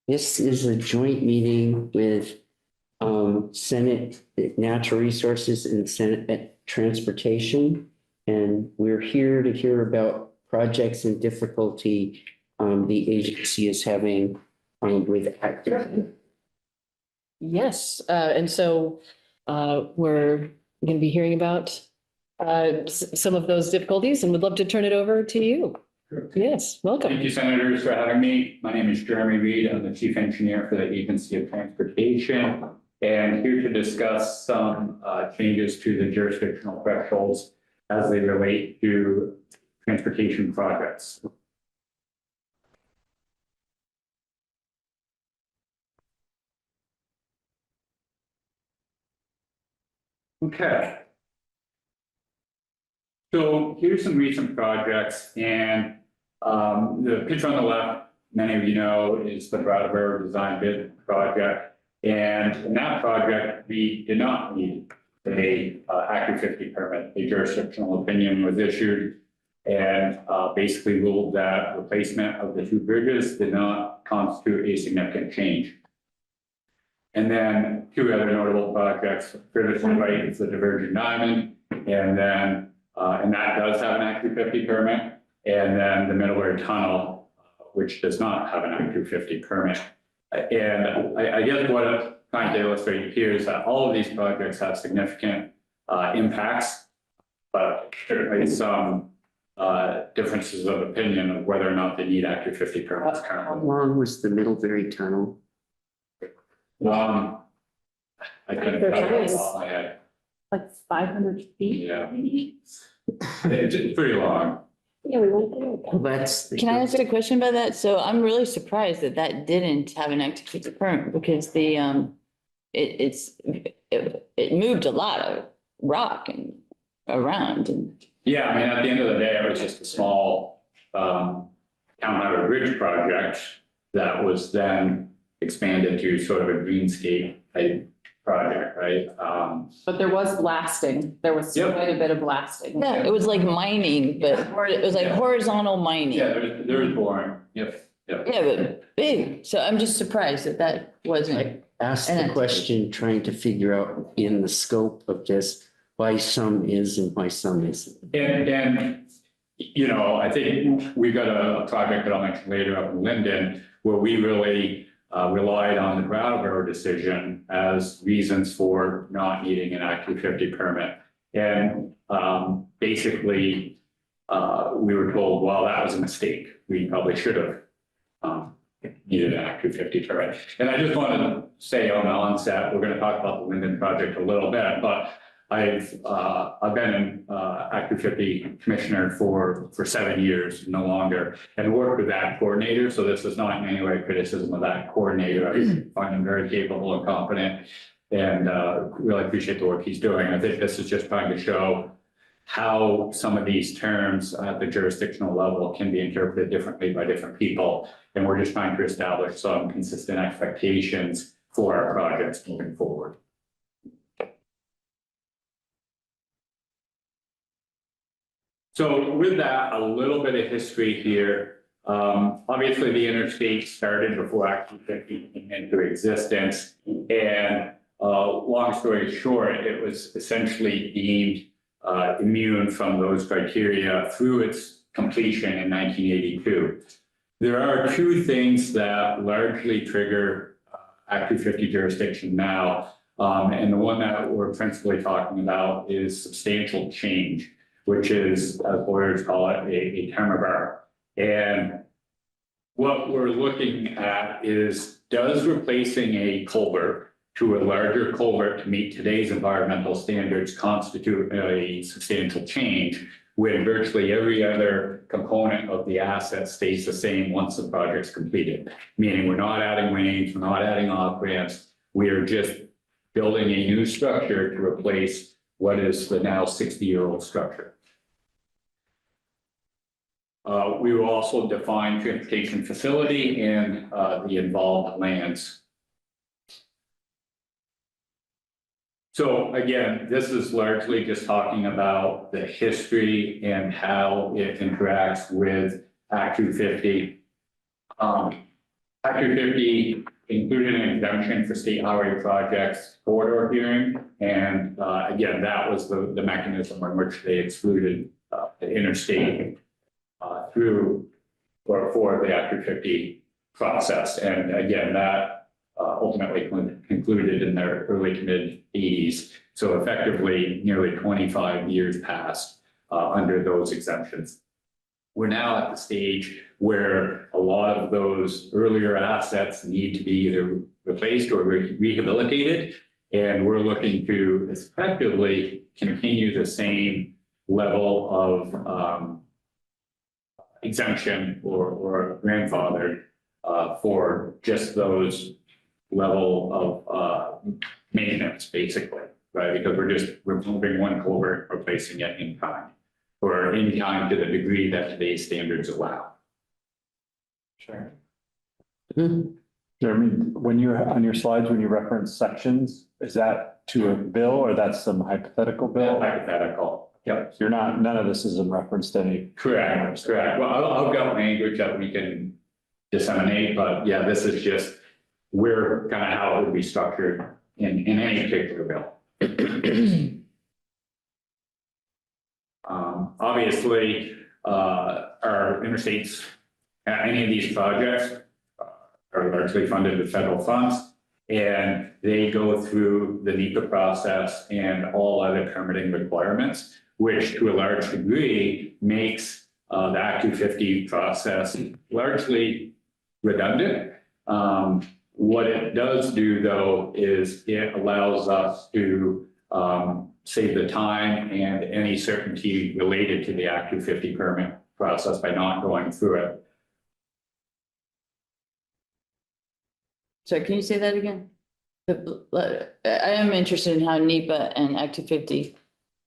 This is a joint meeting with Senate Natural Resources and Senate Transportation. And we're here to hear about projects and difficulty the agency is having with active. Yes, and so we're going to be hearing about some of those difficulties and would love to turn it over to you. Yes, welcome. Thank you, Senators, for having me. My name is Jeremy Reed. I'm the Chief Engineer for the Agency of Transportation and here to discuss some changes to the jurisdictional thresholds as they relate to transportation projects. Okay. So here's some recent projects, and the picture on the left, many of you know, is the Brattleboro Design Bid project. And in that project, we did not need a Act 50 permit. A jurisdictional opinion was issued and basically ruled that replacement of the two bridges did not constitute a significant change. And then two other notable projects, further to the right is the Divergent Diamond, and then and that does have an Act 250 permit, and then the Middleware Tunnel, which does not have an Act 250 permit. And I guess what I'm trying to illustrate here is that all of these projects have significant impacts, but certainly some differences of opinion of whether or not they need Act 250 permits How currently. long was the Middlebury Tunnel? I couldn't tell you off the top of my head. Like 500 feet? Yeah. It's pretty long. Yeah, we went there. Well, that's. Can I ask a question about that? So I'm really surprised that that didn't have an active 50 permit because the, it moved a lot of rock and around and. Yeah, I mean, at the end of the day, it was just a small town highway bridge project that was then expanded to sort of a greenscape type project, right? But there was blasting. There was Yep. quite a bit of blasting. Yeah, it was like mining, but it was like Yeah. horizontal mining. Yeah, there was boring. Yep. Yeah, but big. So I'm just surprised that that wasn't. I asked the question, trying to figure out in the scope of this, why some is and why some isn't. And you know, I think we've got a project that I'll mention later up in Linden where we really relied on the Brattleboro decision as reasons for not needing an Act 250 permit. And basically, we were told, well, that was a mistake. We probably should have needed an Act 250 permit. And I just wanted to say on the onset, we're going to talk about the Linden project a little bit, but I've been an Act 250 commissioner for 7 years, no longer, and worked with that coordinator. So this is not in any way criticism of that coordinator. I find him very capable and competent, and really appreciate the work he's doing. I think this is just trying to show how some of these terms at the jurisdictional level can be interpreted differently by different people. And we're just trying to establish some consistent expectations for our projects moving forward. So with that, a little bit of history here. Obviously, the interstate started before Act 250 came into existence. And long story short, it was essentially deemed immune from those criteria through its completion in 1982. There are two things that largely trigger Act 250 jurisdiction now. And the one that we're principally talking about is substantial change, which is, as lawyers call it, a term of art. And what we're looking at is, does replacing a culvert to a larger culvert to meet today's environmental standards constitute a substantial change when virtually every other component of the asset stays the same once the project's completed? Meaning we're not adding lanes, we're not adding off ramps, we are just building a new structure to replace what is the now 60-year-old structure. We will also define transportation facility and the involved lands. So again, this is largely just talking about the history and how it interacts with Act 250. Act 250 included an exemption for state highway projects corridor hearing. And again, that was the mechanism in which they excluded the interstate through or for the Act 250 process. And again, that ultimately concluded in their early to mid 80s. So effectively nearly 25 years passed under those exemptions. We're now at the stage where a lot of those earlier assets need to be either replaced or rehabilitated. And we're looking to effectively continue the same level of exemption or grandfather for just those level of maintenance, basically, right? Because we're just removing one culvert, replacing it in kind, or in kind to the degree that today's standards allow. Sure. Mhm. Jeremy, when you, on your slides, when you reference sections, is that to a bill or that's some hypothetical bill? Hypothetical. Yep. You're not, none of this is in reference to any. Correct. Well, I've got language that we can disseminate, but yeah, this is just where kind of how it would be structured in any particular bill. Obviously, our interstates, any of these projects are largely funded with federal funds, and they go through the NEPA process and all other permitting requirements, which to a large degree makes the Act 250 process largely redundant. What it does do, though, is it allows us to save the time and any certainty related to the Act 250 permit process by not going through it. So can you say that again? I am interested in how NEPA and Act 250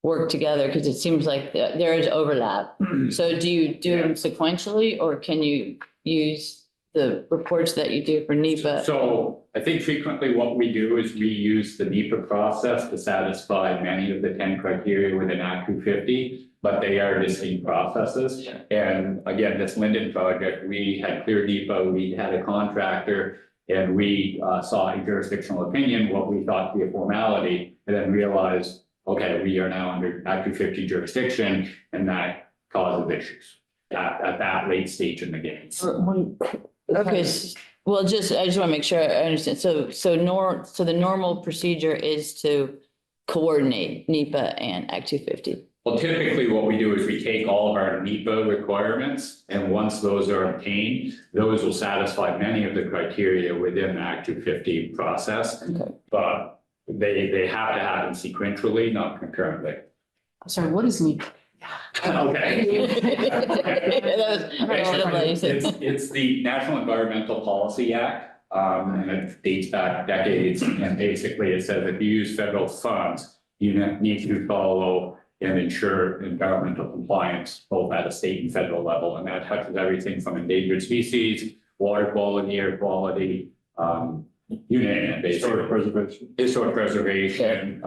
work together because it seems like there is overlap. So do you do them sequentially or can you use the reports that you do for NEPA? So I think frequently what we do is we use the NEPA process to satisfy many of the 10 criteria within Act 250, but they are distinct processes. And again, this Linden project, we had clear NEPA, we had a contractor, and we saw a jurisdictional opinion, what we thought to be a formality, and then realized, okay, we are now under Act 250 jurisdiction, and that causes issues at that late stage in the game. Okay, well, I just want to make sure I understand. So the normal procedure is to coordinate NEPA and Act 250. Well, typically what we do is we take all of our NEPA requirements, and once those are obtained, those will satisfy many of the criteria within the Act 250 process. Okay. But they have to happen sequentially, not concurrently. Sorry, what is NEPA? Okay. It's the National Environmental Policy Act, and it dates back decades. And basically it says if you use federal funds, you need to follow and ensure environmental compliance, both at a state and federal level. And that touches everything from endangered species, water quality, air quality, you name it, basically. Historic preservation,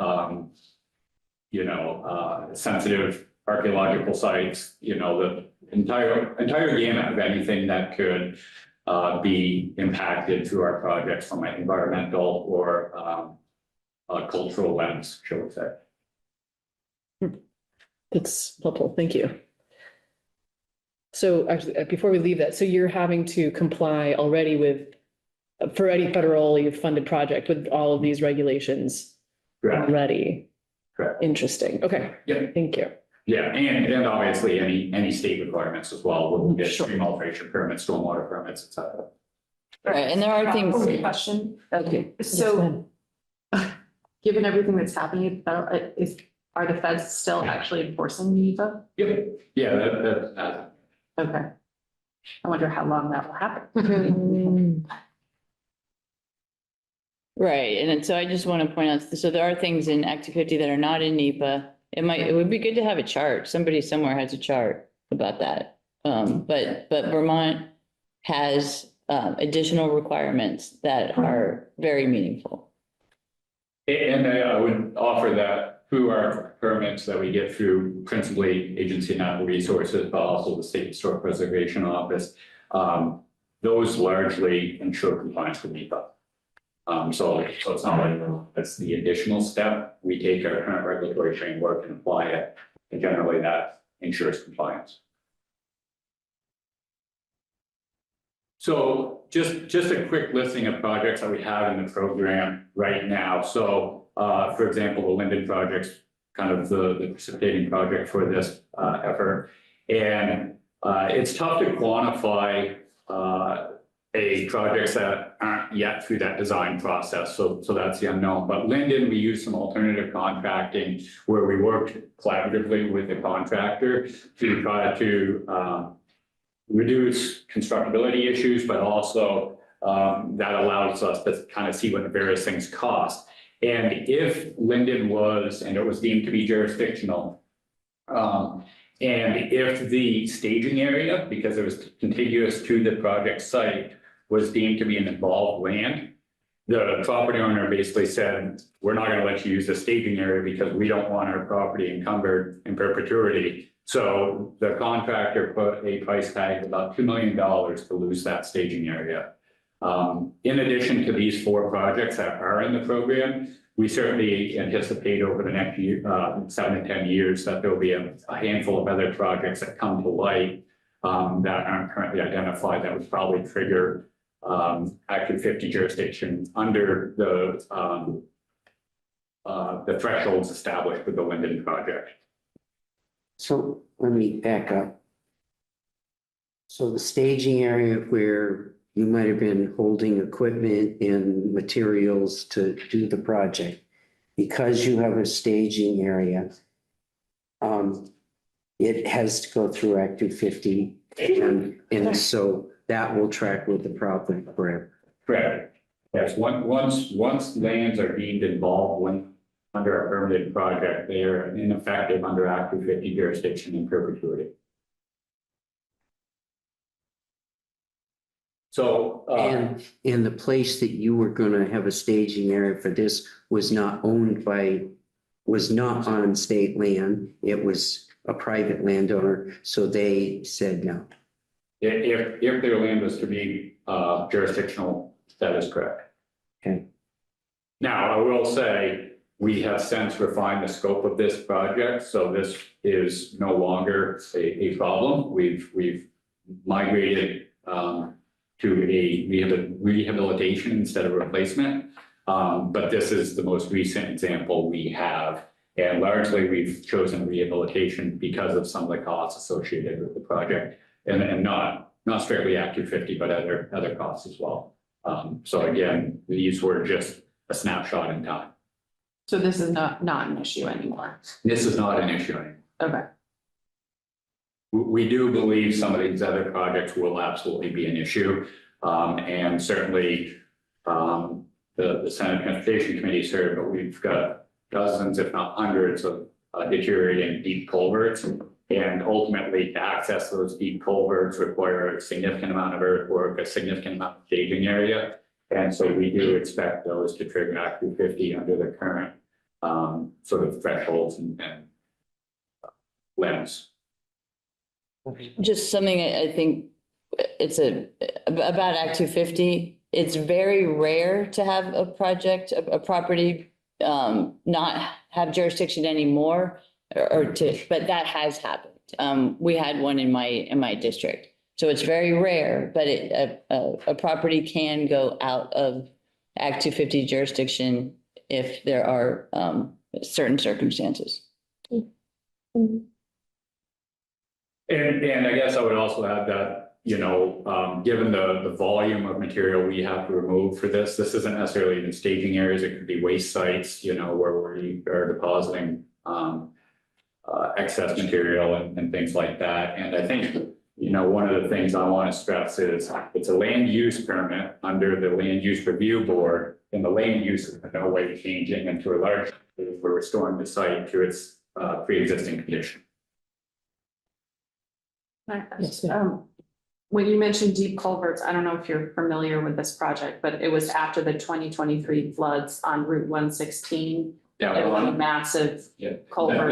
sensitive archaeological sites, the entire gamut of anything that could be impacted through our projects from an environmental or cultural lens, shall we say. That's helpful. Thank you. So actually, before we leave that, so you're having to comply already with, for any federally funded project with all of these regulations Correct. already? Correct. Interesting. Okay. Yeah. Thank you. Yeah, and obviously any state requirements as well. We'll get Sure. stream alteration permits, stormwater permits, et cetera. Right, and there are things. Question. Okay. So, given everything that's happening, are the feds still actually enforcing NEPA? Yep. Yeah, that. Okay. I wonder how long that will happen. Right, and then so I just want to point out, so there are things in Act 250 that are not in NEPA. It would be good to have a chart. Somebody somewhere has a chart about that. But Vermont has additional requirements that are very meaningful. And I would offer that through our permits that we get through principally Agency of Natural Resources, but also the State Historic Preservation Office. those largely ensure compliance with NEPA. So it's not like that's the additional step. We take our current regulatory framework and apply it, and generally that ensures compliance. So just a quick listing of projects that we have in the program right now. So for example, the Linden project's kind of the precipitating project for this effort. And it's tough to quantify projects that aren't yet through that design process. So that's the unknown. But Linden, we used some alternative contracting where we worked collaboratively with the contractor to try to reduce constructability issues, but also that allows us to kind of see what the various things cost. And if Linden and it was deemed to be jurisdictional, and if the staging area, because it was contiguous to the project site, was deemed to be an involved land, the property owner basically said, we're not going to let you use the staging area because we don't want our property encumbered in perpetuity. So the contractor put a price tag of about $2 million to lose that staging area. In addition to these 4 projects that are in the program, we certainly anticipate over the next year, 7 to 10 years that there'll be a handful of other projects that come to light that aren't currently identified that would probably trigger Act 50 jurisdiction under the thresholds established with the Linden project. So let me back up. So the staging area where you might have been holding equipment and materials to do the project, because you have a staging area, it has to go through Act 250, and so that will track with the property forever. Correct. Yes, once lands are deemed involved under a permitted project, they are ineffective under Act 250 jurisdiction in perpetuity. So, And the place that you were gonna have a staging area for this was not on state land. It was a private landowner, so they said no. if their land was to be jurisdictional, that is correct. Okay. Now, I will say, we have since refined the scope of this project, so this is no longer a problem. We've migrated to a rehabilitation instead of replacement. But this is the most recent example we have. And largely, we've chosen rehabilitation because of some of the costs associated with the project, and not strictly Act 250, but other costs as well. So again, these were just a snapshot in time. So this is not an issue anymore. This is not an issue anymore. Okay. We do believe some of these other projects will absolutely be an issue. And certainly, the Senate Transportation Committee served, but we've got dozens, if not hundreds of deteriorating deep culverts. And ultimately, to access those deep culverts require a significant amount of earthwork, a significant amount of staging area. And so we do expect those to trigger Act 250 under the current sort of thresholds and limits. Just something I think it's about Act 250. It's very rare to have a project, a property not have jurisdiction anymore, but that has happened. We had one in my district. So it's very rare, but a property can go out of Act 250 jurisdiction if there are certain circumstances. And I guess I would also add that, given the volume of material we have to remove for this isn't necessarily in staging areas. It could be waste sites, where we are depositing excess material and things like that. And I think, one of the things I want to stress is it's a land use permit under the Land Use Review Board, and the land use is in no way changing, and to a large extent, we're restoring the site to its pre-existing condition. Yes, When you mentioned deep culverts, I don't know if you're familiar with this project, but it was after the 2023 floods on Route 116. Yeah. It was a massive culvert.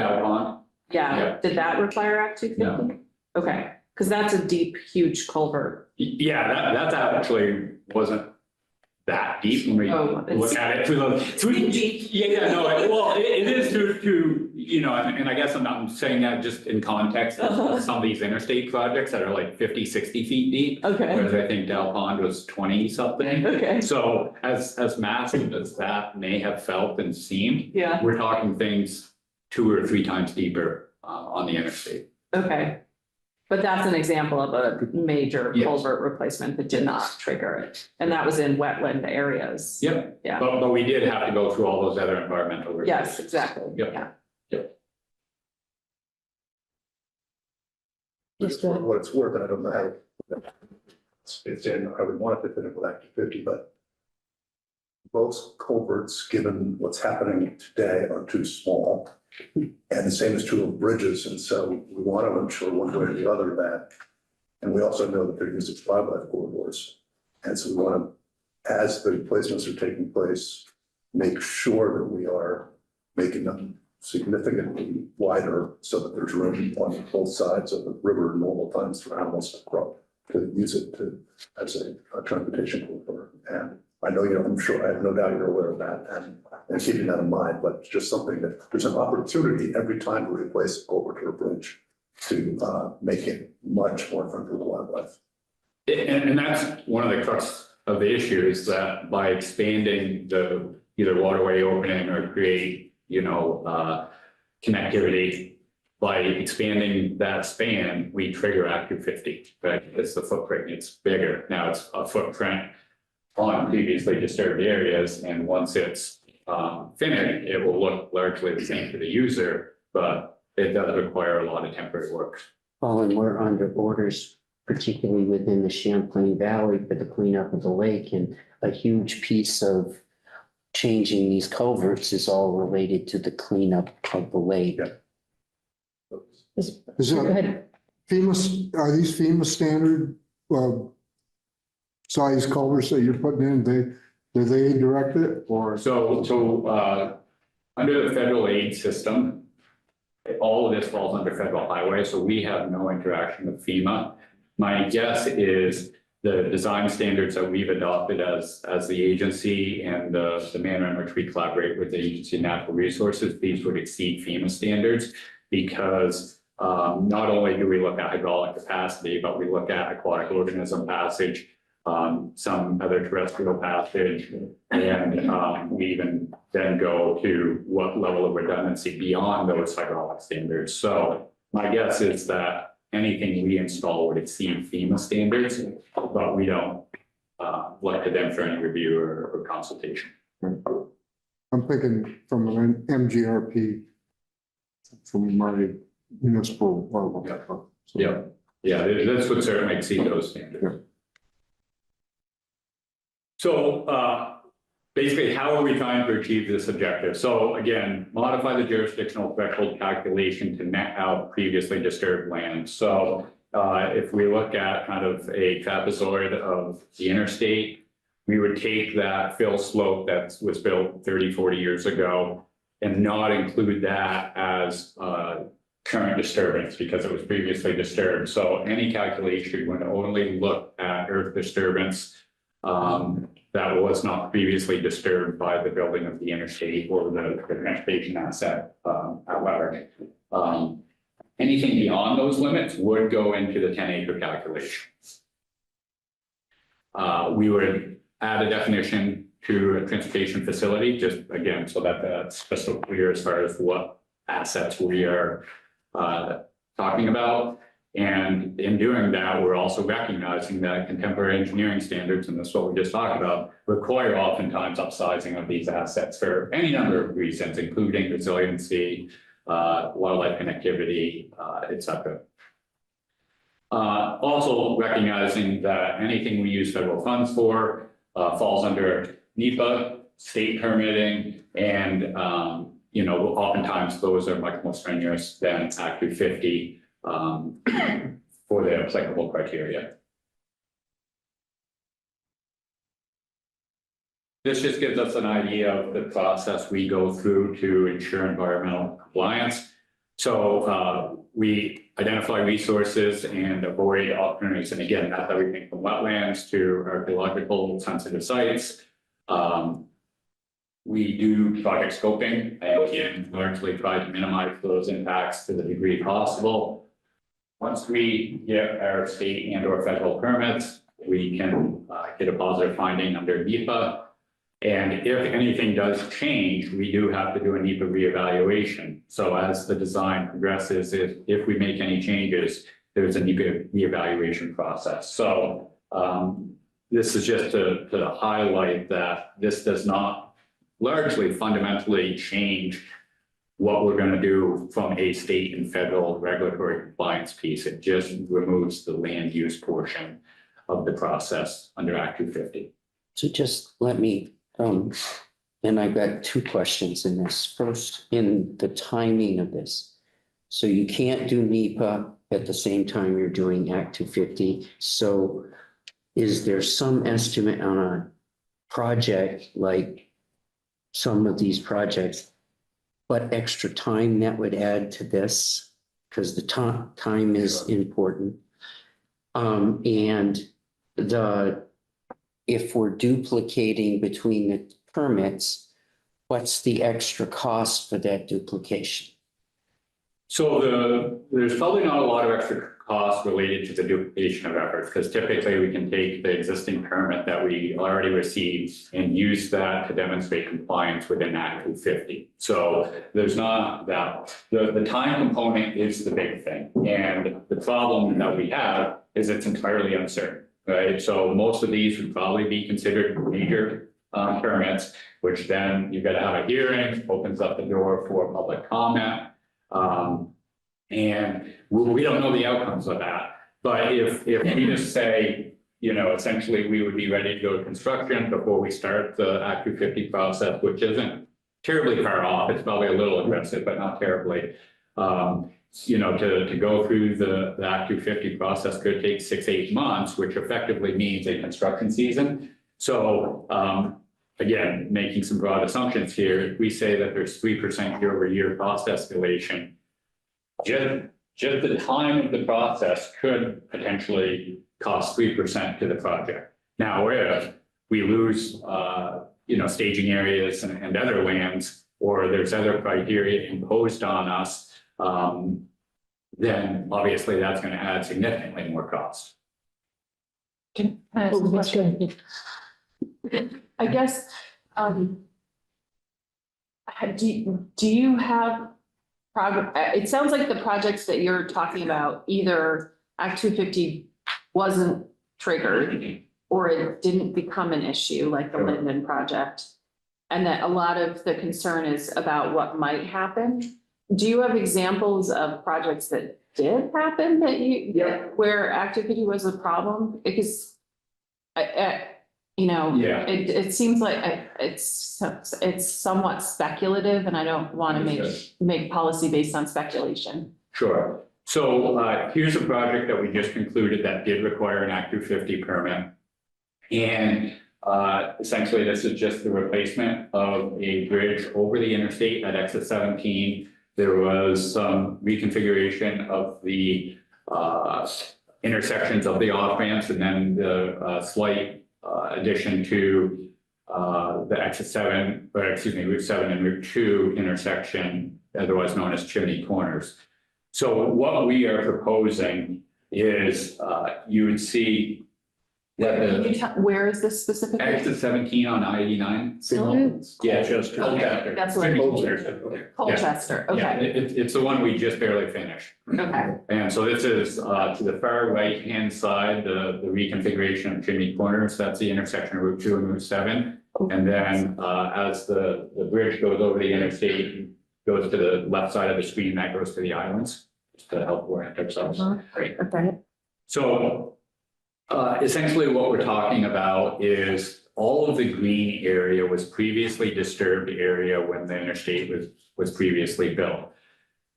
Yeah, did that require Act 250? No. Okay, because that's a deep, huge culvert. Yeah, that actually wasn't that deep when we Oh, it's- look at it through. Deep. Yeah, no, well, it is to, you know, and I guess I'm saying that just in context of some of these interstate projects that are like 50, 60 feet deep. Okay, Whereas I think Dow Pond was 20 something. okay, So as massive as that may have felt and seemed, yeah, we're talking things 2 or 3 times deeper on the interstate. okay. But that's an example of a major Yes. culvert replacement that did not trigger it, and that was in wetland areas. Yep. Yeah. But we did have to go through all those other environmental reviews. Yes, exactly, Yep. yeah. Yes, Just go for ahead. what it's worth, I don't know how it's in, I would want it to fit in with Act 50, but most culverts, given what's happening today, are too small. And the same is true of bridges, and so we want to ensure one way or the other that. And we also know that they're used as wildlife corridors. And so we want to, as the replacements are taking place, make sure that we are making them significantly wider so that there's room on both sides of the river in normal times for animals to cross, to use it to, as a transportation corridor. And I know you're, I'm sure, I have no doubt you're aware of that and keeping that in mind, but it's just something that there's an opportunity every time we replace a culvert or a bridge to make it much more friendly to wildlife. And that's one of the crux of the issue is that by expanding the either waterway opening or create, you know, connectivity, by expanding that span, we trigger Act 250, right? It's the footprint, it's bigger. Now it's a footprint on previously disturbed areas, and once it's finished, it will look largely the same to the user, but it does require a lot of temporary work. Well, and we're under orders, particularly within the Champlain Valley for the cleanup of the lake, and a huge piece of changing these culverts is all related to the cleanup of the lake. Yeah. Is Is Go that ahead. FEMA, are these FEMA standard, size culverts that you're putting in, do they direct it or? So under the federal aid system, all of this falls under federal highway, so we have no interaction with FEMA. My guess is the design standards that we've adopted as the agency and the manner in which we collaborate with the Agency of Natural Resources, these would exceed FEMA standards because not only do we look at hydraulic capacity, but we look at aquatic organism passage, some other terrestrial passage, and we even then go to what level of redundancy beyond those hydraulic standards. So my guess is that anything we install would exceed FEMA standards, but we don't look to them for any review or consultation. I'm thinking from an MGRP, from my municipal level. Yeah. Yeah, this would certainly exceed those standards. So basically, how are we trying to achieve this objective? So again, modify the jurisdictional threshold calculation to net out previously disturbed land. So if we look at kind of a trapezoid of the interstate, we would take that fill slope that was built 30, 40 years ago and not include that as current disturbance because it was previously disturbed. So any calculation would only look at earth disturbance that was not previously disturbed by the building of the interstate or the transportation asset at large. Anything beyond those limits would go into the 10-acre calculation. We would add a definition to a transportation facility, just again, so that that's crystal clear as far as what assets we are talking about. And in doing that, we're also recognizing that contemporary engineering standards, and this is what we just talked about, require oftentimes upsizing of these assets for any number of reasons, including resiliency, wildlife connectivity, et cetera. Also recognizing that anything we use federal funds for falls under NEPA, state permitting, and you know, oftentimes those are much more strenuous than Act 250 for the applicable criteria. This just gives us an idea of the process we go through to ensure environmental compliance. So we identify resources and avoid alternatives. And again, that's everything from wetlands to archaeological sensitive sites. We do project scoping and again, largely try to minimize those impacts to the degree possible. Once we get our state and or federal permits, we can get a positive finding under NEPA. And if anything does change, we do have to do a NEPA reevaluation. So as the design progresses, if we make any changes, there's a NEPA reevaluation process. So this is just to highlight that this does not largely fundamentally change what we're going to do from a state and federal regulatory compliance piece. It just removes the land use portion of the process under Act 250. So just let me, and I've got two questions in this. First, in the timing of this. So you can't do NEPA at the same time you're doing Act 250. So is there some estimate on a project like some of these projects, what extra time that would add to this? Because the time is important. And if we're duplicating between the permits, what's the extra cost for that duplication? So there's probably not a lot of extra costs related to the duplication of efforts, because typically we can take the existing permit that we already received and use that to demonstrate compliance within Act 250. So there's not that. The time component is the big thing. And the problem that we have is it's entirely uncertain, right? So most of these would probably be considered major permits, which then you've got to have a hearing, opens up the door for public comment. And we don't know the outcomes of that. But if we just say, you know, essentially we would be ready to go to construction before we start the Act 250 process, which isn't terribly far off. It's probably a little aggressive, but not terribly. You know, to go through the Act 250 process could take 6-8 months, which effectively means a construction season. So again, making some broad assumptions here, if we say that there's 3% year-over-year cost escalation, just the time of the process could potentially cost 3% to the project. Now, if we lose, you know, staging areas and other lands, or there's other criteria imposed on us, then obviously that's going to add significantly more cost. Can I ask a question? I guess, do you have it sounds like the projects that you're talking about, either Act 250 wasn't triggered or it didn't become an issue like the Linden project. And that a lot of the concern is about what might happen. Do you have examples of projects that did happen that where Act 250 was a problem? Because you know, it seems like it's somewhat speculative, and I don't want to make policy based on speculation. Sure. So here's a project that we just concluded that did require an Act 250 permit. And essentially this is just the replacement of a bridge over the interstate at exit 17. There was some reconfiguration of the intersections of the off ramps, and then the slight addition to the exit 7, or excuse me, Route 7 and Route 2 intersection, otherwise known as Chimney Corners. So what we are proposing is you would see that Where is this specifically? exit 17 on I-89. Yeah, just Okay, that's what Colchester. Yeah, Okay, it's the one we just barely finished. okay. And so this is to the far right-hand side, the reconfiguration of Chimney Corners. That's the intersection of Route 2 and Route 7. And then as the bridge goes over the interstate, goes to the left side of the screen, that goes to the islands, just to help orient ourselves. Great, okay. So essentially what we're talking about is all of the green area was previously disturbed area when the interstate was previously built.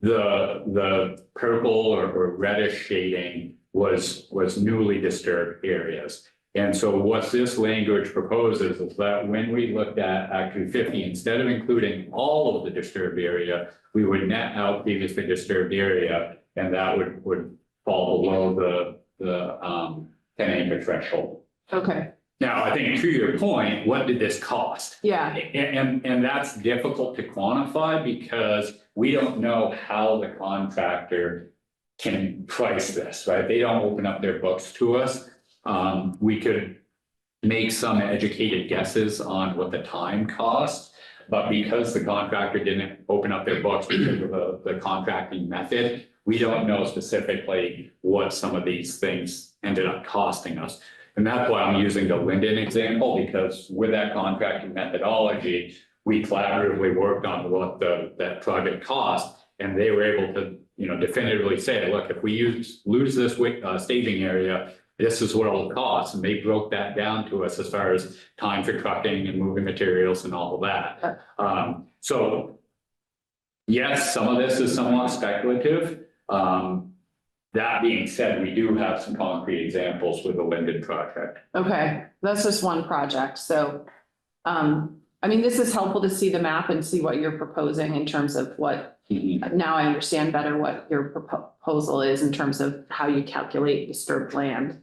The purple or reddish shading was newly disturbed areas. And so what this language proposes is that when we looked at Act 250, instead of including all of the disturbed area, we would net out previously disturbed area and that would fall below the 10-acre threshold. Okay, Now, I think to your point, what did this cost? yeah, And that's difficult to quantify because we don't know how the contractor can price this, right? They don't open up their books to us. We could make some educated guesses on what the time cost. But because the contractor didn't open up their books because of the contracting method, we don't know specifically what some of these things ended up costing us. And that's why I'm using the Linden example, because with that contracting methodology, we collaboratively worked on what that project cost. And they were able to, definitively say, look, if we lose this staging area, this is what it'll cost. And they broke that down to us as far as time for trucking and moving materials and all of that. So yes, some of this is somewhat speculative. That being said, we do have some concrete examples with the Linden project. okay, that's just one project, so. This is helpful to see the map and see what you're proposing in terms of what, now I understand better what your proposal is in terms of how you calculate disturbed land.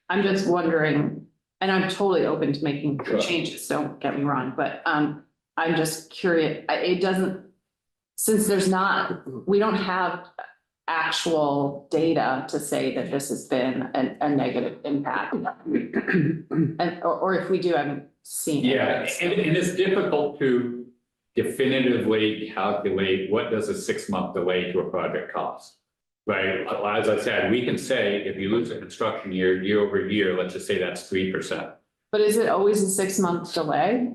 I'm just wondering, and I'm totally open to making Sure. changes, don't get me wrong, but, I'm just curious, it doesn't, since we don't have actual data to say that this has been a negative impact. And, or if we do, I haven't seen it. Yeah, and it's difficult to definitively calculate what does a 6-month delay to a project cost. Right, as I said, we can say if you lose a construction year over year, let's just say that's 3%. But is it always a 6-month delay?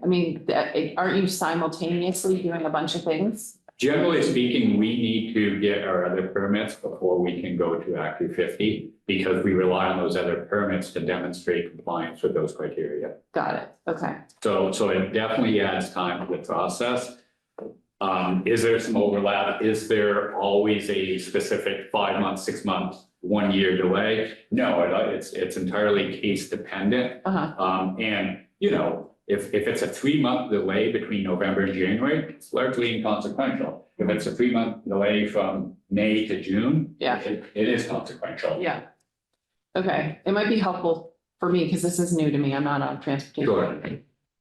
Aren't you simultaneously doing a bunch of things? Generally speaking, we need to get our other permits before we can go to Act 250 because we rely on those other permits to demonstrate compliance with those criteria. Got it, okay. So it definitely adds time to the process. Is there some overlap? Is there always a specific 5 months, 6 months, 1 year delay? No, it's entirely case dependent. And if it's a 3-month delay between November and January, it's largely inconsequential. If it's a 3-month delay from May to June, Yeah. it is consequential. Yeah. Okay, it might be helpful for me because this is new to me. I'm not on transportation. Sure.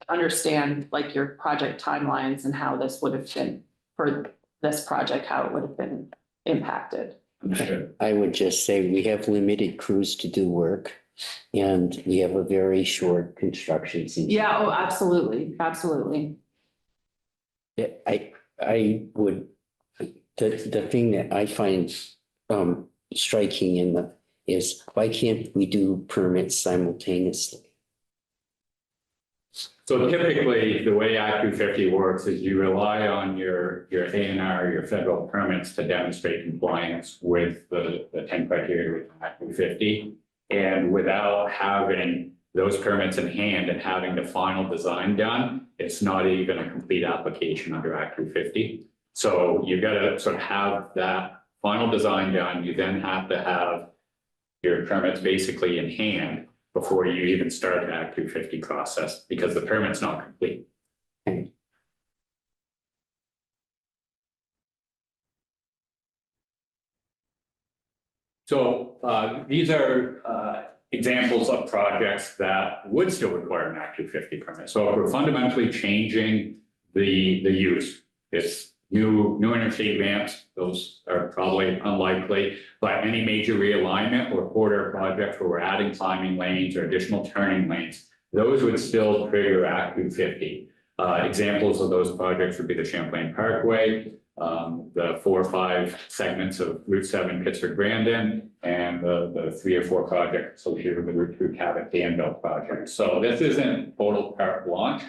Understand like your project timelines and how this would have been for this project, how it would have been impacted. Sure. I would just say we have limited crews to do work and we have a very short construction season. Yeah, oh, absolutely, absolutely. I would, the thing that I find striking is why can't we do permits simultaneously? So typically, the way Act 250 works is you rely on your A&R, your federal permits to demonstrate compliance with the 10 criteria with Act 250. And without having those permits in hand and having the final design done, it's not even a complete application under Act 250. So you've got to sort of have that final design done. You then have to have your permits basically in hand before you even start the Act 250 process, because the permit's not complete. So these are examples of projects that would still require an Act 250 permit. So if we're fundamentally changing the use, it's new interstate ramps, those are probably unlikely, but any major realignment or corridor projects where we're adding climbing lanes or additional turning lanes, those would still trigger Act 250. Examples of those projects would be the Champlain Parkway, the 4 or 5 segments of Route 7 Pittsburgh-Brandon, and the 3 or 4 projects associated with the Route 2 Cabot-Danville project. So this isn't total carte blanche.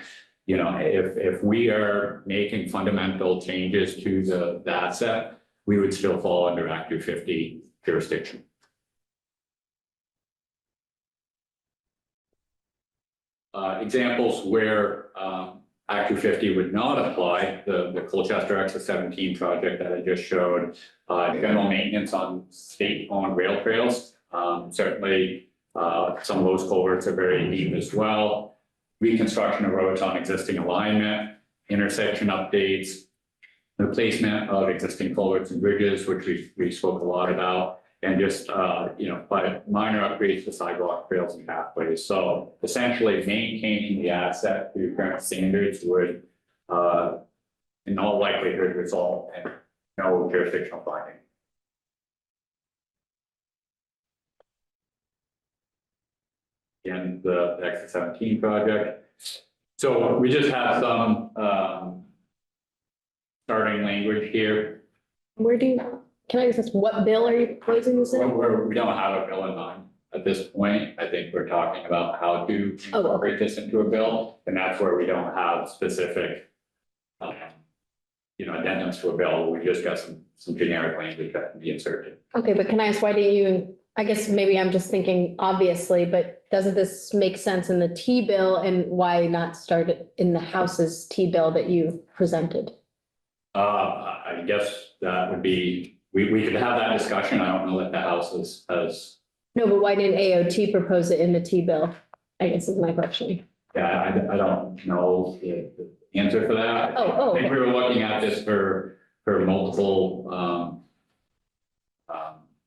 If we are making fundamental changes to the asset, we would still fall under Act 250 jurisdiction. Examples where Act 250 would not apply, the Colchester Exit 17 project that I just showed, general maintenance on state-owned rail trails. Certainly, some of those culverts are very deep as well. Reconstruction of roads on existing alignment, intersection updates, replacement of existing culverts and bridges, which we spoke a lot about, and just, but minor upgrades to sidewalk, trails and pathways. So essentially maintaining the asset to current standards would, in all likelihood, result in no jurisdictional finding. In the exit 17 project. So we just have some, starting language here. Where do you, can I just ask, what bill are you proposing this in? We don't have a bill in mind at this point. I think we're talking about how to Oh, okay. incorporate this into a bill, and that's where we don't have specific, addendums to a bill. We just got some generic language that can be inserted. Okay, but can I ask, why do you, I guess maybe I'm just thinking obviously, but doesn't this make sense in the T bill, and why not start it in the House's T bill that you presented? I guess that would be, we could have that discussion. I don't know that the House has, No, but why didn't AOT propose it in the T bill? I guess is my question. yeah, I don't know the answer for that. Oh, I think okay. we were looking at this for multiple,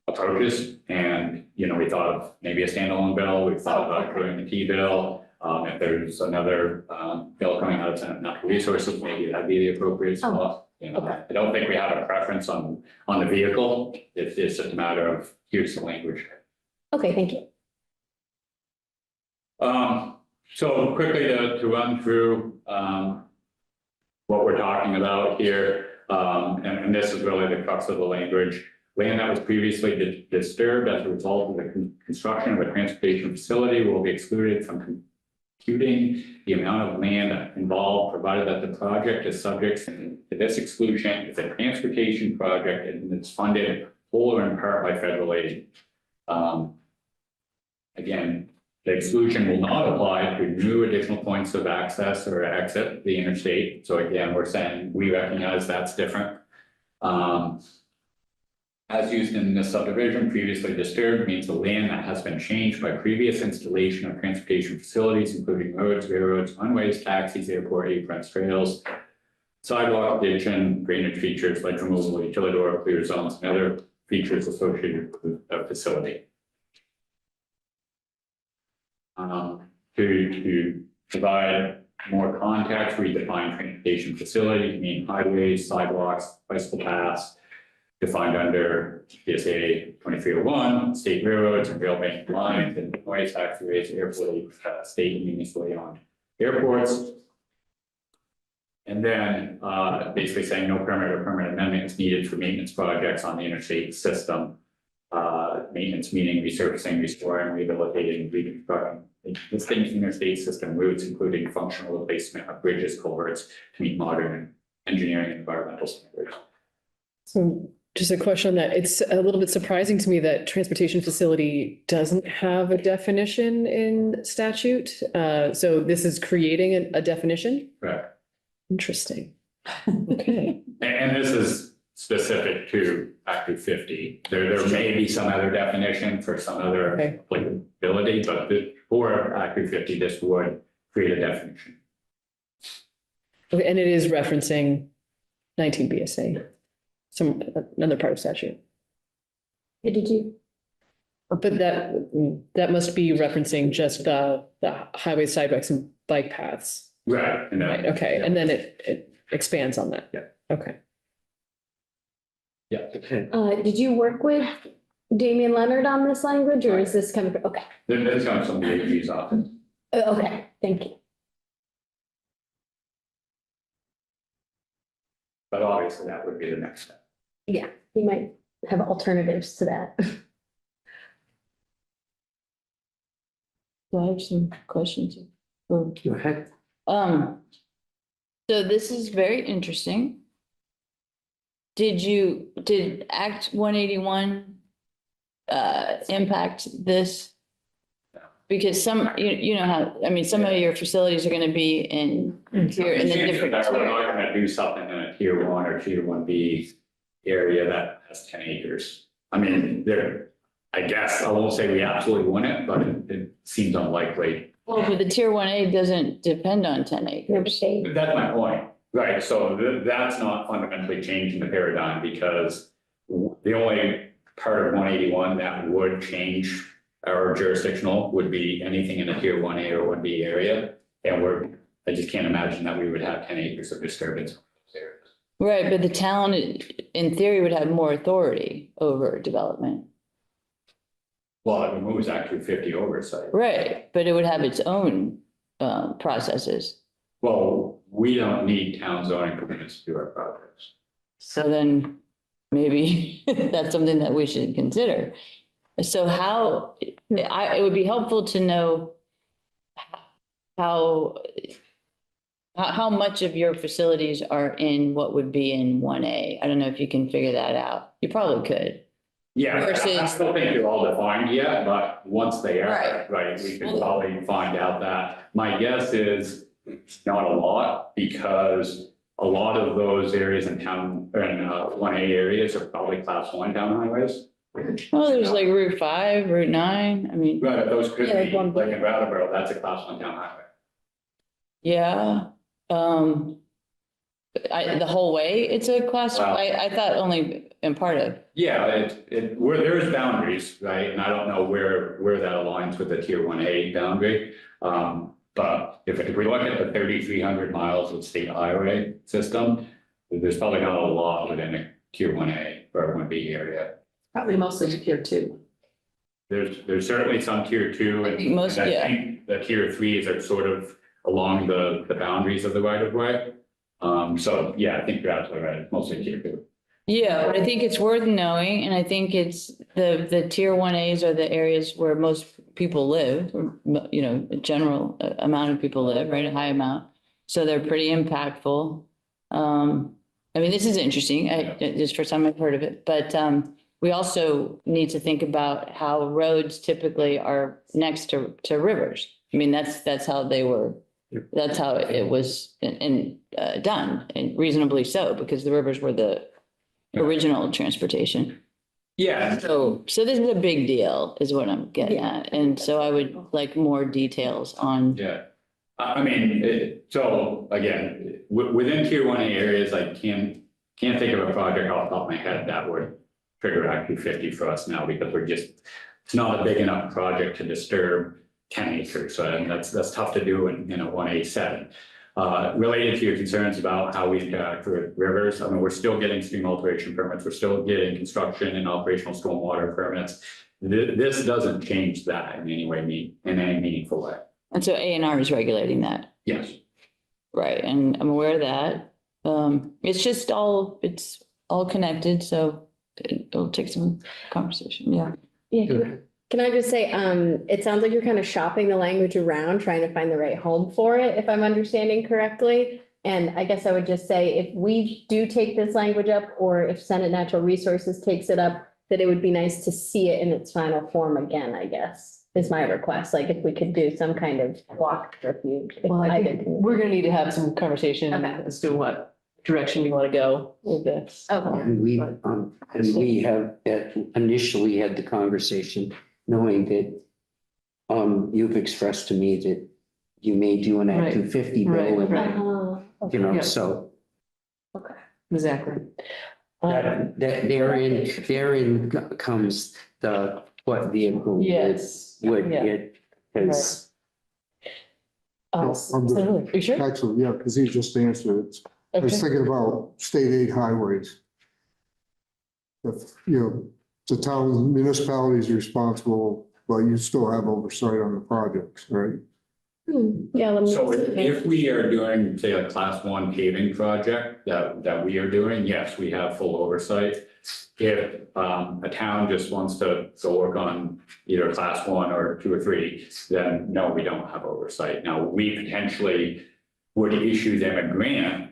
approaches, and, we thought of maybe a standalone bill, we thought about doing the T bill. If there's another, bill coming out of Senate Natural Resources, maybe that'd be the appropriate spot. okay. I don't think we have a preference on the vehicle, it's just a matter of here's the language. Okay, thank you. So quickly to run through, what we're talking about here, and this is really the crux of the language. Land that was previously disturbed as a result of the construction of a transportation facility will be excluded from computing the amount of land involved, provided that the project is subject to this exclusion if the transportation project and it's funded whole or in part by federal aid. Again, the exclusion will not apply to new additional points of access or exit the interstate. So again, we're saying we recognize that's different. As used in this subdivision, previously disturbed means the land that has been changed by previous installation of transportation facilities, including roads, railroads, runways, taxis, airport aprons, trails, sidewalk, ditching, drainage features, ledge removal, utility or clear zones, and other features associated with a facility. To provide more context, we define transportation facility to mean highways, sidewalks, bicycle paths, defined under PSA 2301, state railroads and rail bank lines and noise taxiways, airport, state and municipally owned airports. And then basically saying no permit or permit amendment is needed for maintenance projects on the interstate system. Maintenance meaning resurfacing, restoring, rehabilitating, reconstructing existing interstate system routes, including functional replacement of bridges, culverts to meet modern engineering and environmental standards. So just a question on that. It's a little bit surprising to me that transportation facility doesn't have a definition in statute. So this is creating a definition? Right. Interesting. Okay. And this is specific to Act 250. There may be some other definition for some other Okay. applicability, but for Act 250, this would create a definition. Okay, and it is referencing 19 BSA, another part of statute. Hey, did you? But that must be referencing just the highway sidewalks and bike paths. Right. And Right, okay, and then it expands on that. Yeah. Okay. Yeah. Okay. Did you work with Damian Leonard on this language, or is this coming from, okay, There's comes from the AG's office. okay, thank you. But obviously that would be the next step. Yeah, you might have alternatives to that. Do I have some questions? Go ahead. So this is very interesting. Did Act 181 impact this? Because some, you know how, I mean, some of your facilities are gonna be in here in the Chances different. are we're not gonna do something in a tier 1 or tier 1B area that has 10 acres. I mean, I guess I won't say we absolutely want it, but it seems unlikely. Well, but the tier 1A doesn't depend on 10 Never acres. say. That's my point. Right, so that's not fundamentally changing the paradigm because the only part of 181 that would change our jurisdictional would be anything in the tier 1A or 1B area. And I just can't imagine that we would have 10 acres of disturbance in those areas. Right, but the town, in theory, would have more authority over development. Well, it removes Act 250 oversight. Right, but it would have its own processes. Well, we don't need town zoning permits to do our projects. So then maybe that's something that we should consider. So it would be helpful to know how much of your facilities are in what would be in 1A. I don't know if you can figure that out. You probably could. Yeah, I Versus- don't think they're all defined yet, but once they are, Right. right, we can probably find out that. My guess is it's not a lot because a lot of those areas in town, in 1A areas are probably class 1 town highways. Well, there's like Route 5, Route 9. I mean, Right, those could Yeah, like be, 1B. like in Brattleboro, that's a class 1 town highway. yeah. The whole way it's a class, Wow. I thought only in part of. Yeah, where there's boundaries, right, and I don't know where that aligns with the tier 1A boundary. But if we look at the 3,300 miles of state highway system, there's probably not a lot within a tier 1A or 1B area. Probably mostly to tier 2. There's certainly some tier 2 I think most- and I yeah. think the tier 3s are sort of along the boundaries of the right of way. So yeah, I think you're absolutely right, it's mostly tier 2. Yeah, but I think it's worth knowing, and I think it's the tier 1As are the areas where most people live, or, you know, a general amount of people live, right, a high amount. So they're pretty impactful. I mean, this is interesting, it's the first time I've heard of it, but we also need to think about how roads typically are next to rivers. I mean, that's how they were, that's how it was done, and reasonably so, because the rivers were the original transportation. Yeah, So this is a big deal, is what I'm getting Yeah. at, and so I would like more details on. yeah. I mean, so again, within tier 1A areas, I can't think of a project off the top of my head that would trigger Act 250 for us now because it's not a big enough project to disturb 10 acres. And that's tough to do in a 1A7. Related to your concerns about how we interact with rivers, I mean, we're still getting stream alteration permits. We're still getting construction and operational stormwater permits. This doesn't change that in any way, in any meaningful way. And so A&R is regulating that, Yes. right, and I'm aware of that. It's all connected, so it'll take some conversation, yeah. Yeah, can I just say, it sounds like you're kind of shopping the language around, trying to find the right home for it, if I'm understanding correctly. And I guess I would just say, if we do take this language up, or if Senate Natural Resources takes it up, that it would be nice to see it in its final form again, I guess, is my request. Like if we could do some kind of walk review. Well, I think we're gonna need to have some conversation Okay. as to what direction we want to go with this. Okay. And we have initially had the conversation knowing that you've expressed to me that you may do an Act Right. 250 bill, Right, right. you know, Yeah. so Exactly. that therein comes what vehicle Yes. would Yeah. it is. I'm good. Absolutely. You sure? Actually, yeah, because he just answered it. I was Okay. thinking about state aid highways. If, you know, the town municipality is responsible, but you still have oversight on the projects, right? Yeah. let me- So if we are doing, say, a class 1 paving project that we are doing, yes, we have full oversight. If a town just wants to go work on either class 1 or 2 or 3, then no, we don't have oversight. Now, we potentially would issue them a grant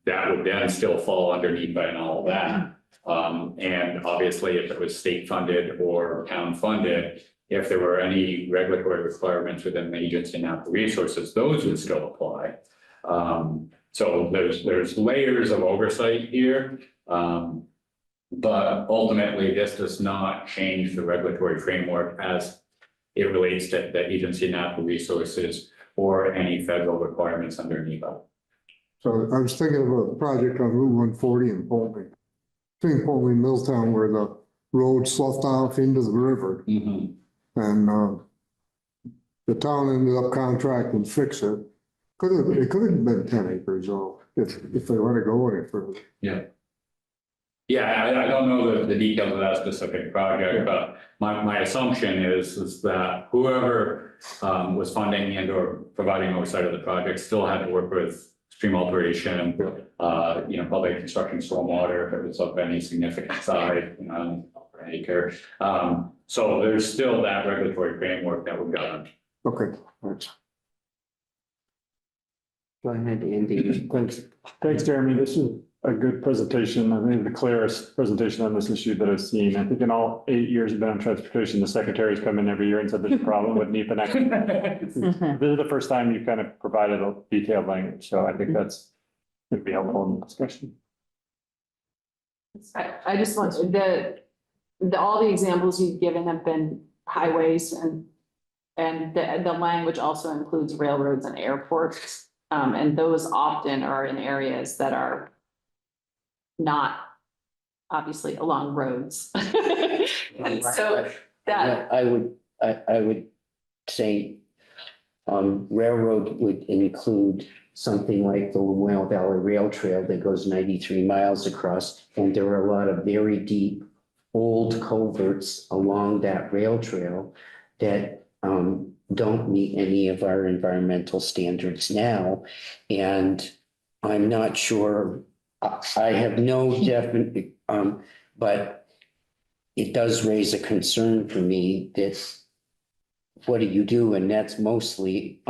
that would then still fall underneath and all of that. And obviously, if it was state funded or town funded, if there were any regulatory requirements within the agency and natural resources, those would still apply. So there's layers of oversight here. But ultimately, this does not change the regulatory framework as it relates to the agency and natural resources or any federal requirements under NEPA. So I was thinking of a project on Route 140 in Pullman. Between Pullman and Milltown where the road sloughed off into the river. Mhm. And the town ended up contracting to fix it. It could have been 10 acres though, if they let it go any further. Yeah, I don't know the details of that specific project, but my assumption is that whoever was funding and or providing oversight of the project still had to work with stream alteration, public construction, stormwater, if it was of any significant size, per acre. So there's still that regulatory framework that would govern. Okay, thanks. Go ahead, Andy. Thanks, Jeremy. This is a good presentation. I think the clearest presentation on this issue that I've seen. I think in all 8 years I've been on transportation, the secretaries come in every year and said there's a problem with NEPA. This is the first time you kind of provided a detailed language, so I think that's would be helpful in the discussion. I just want, all the examples you've given have been highways and the language also includes railroads and airports. And those often are in areas that are not obviously along roads. And so that, I would say railroad would include something like the Lemuel Valley Rail Trail that goes 93 miles across. And there are a lot of very deep, old culverts along that rail trail that don't meet any of our environmental standards now. And I'm not sure, I have no definite, but it does raise a concern for me that what do you do? And that's mostly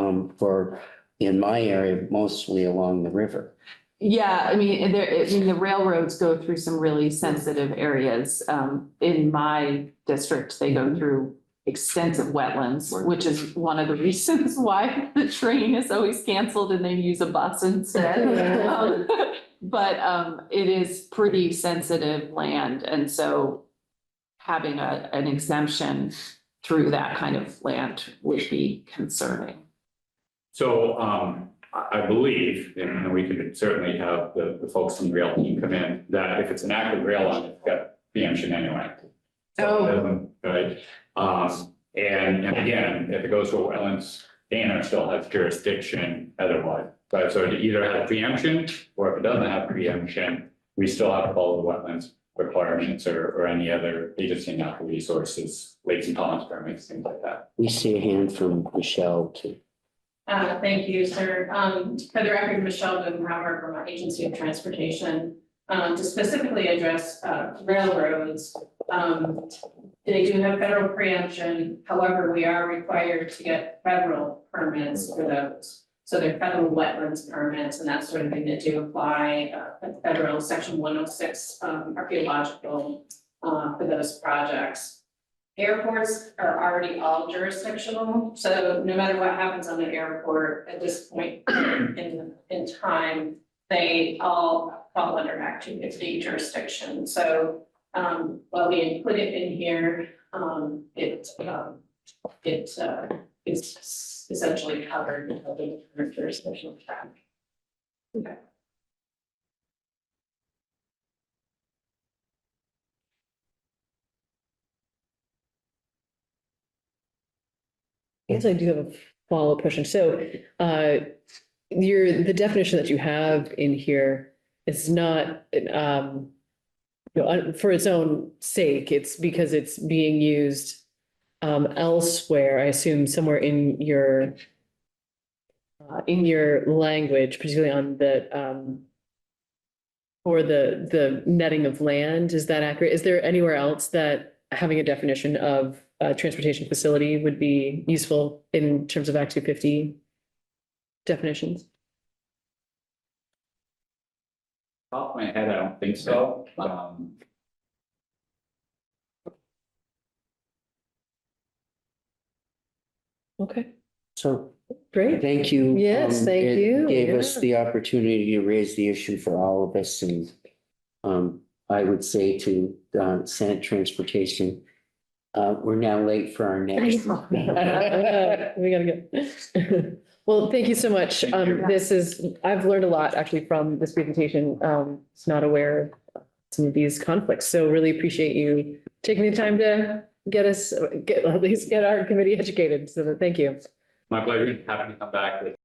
in my area, mostly along the river. yeah, I mean, the railroads go through some really sensitive areas. In my district, they go through extensive wetlands, which is one of the reasons why the train is always canceled and they use a bus instead. But it is pretty sensitive land. And so having an exemption through that kind of land would be concerning. So I believe, and we could certainly have the folks from the rail team come in, that if it's an active rail line, it's got preemption anyway. Oh. Right. And again, if it goes to a wetlands, Dana still has jurisdiction otherwise. Right, so it either has preemption, or if it doesn't have preemption, we still have to follow the wetlands requirements or any other agency natural resources, lakes and ponds permits, things like that. We see a hand from Michelle too. Thank you, sir. For the record, Michelle Bodenhauer from our Agency of Transportation, to specifically address railroads. They do have federal preemption. However, we are required to get federal permits for those. So they're federal wetlands permits and that sort of thing that do apply, federal section 106 archaeological for those projects. Airports are already all jurisdictional, so no matter what happens on an airport at this point in time, they all fall under Act 250 jurisdiction. So while we put it in here, it is essentially covered in the current jurisdictional track. Okay. I guess I do have a follow-up question. So the definition that you have in here is not for its own sake, it's because it's being used elsewhere, I assume somewhere in your language, particularly on the for the netting of land. Is that accurate? Is there anywhere else that having a definition of a transportation facility would be useful in terms of Act 250 definitions? Off my head, I don't think so. Okay, So great. thank you. Yes, thank It you. Gave us Yeah. the opportunity to raise the issue for all of us, and I would say to Senate Transportation, we're now late for our next. We gotta go. Well, thank you so much. I've learned a lot actually from this presentation. Was not aware of some of these conflicts. So really appreciate you taking the time to at least get our committee educated. So thank you. My pleasure. Happy to come back with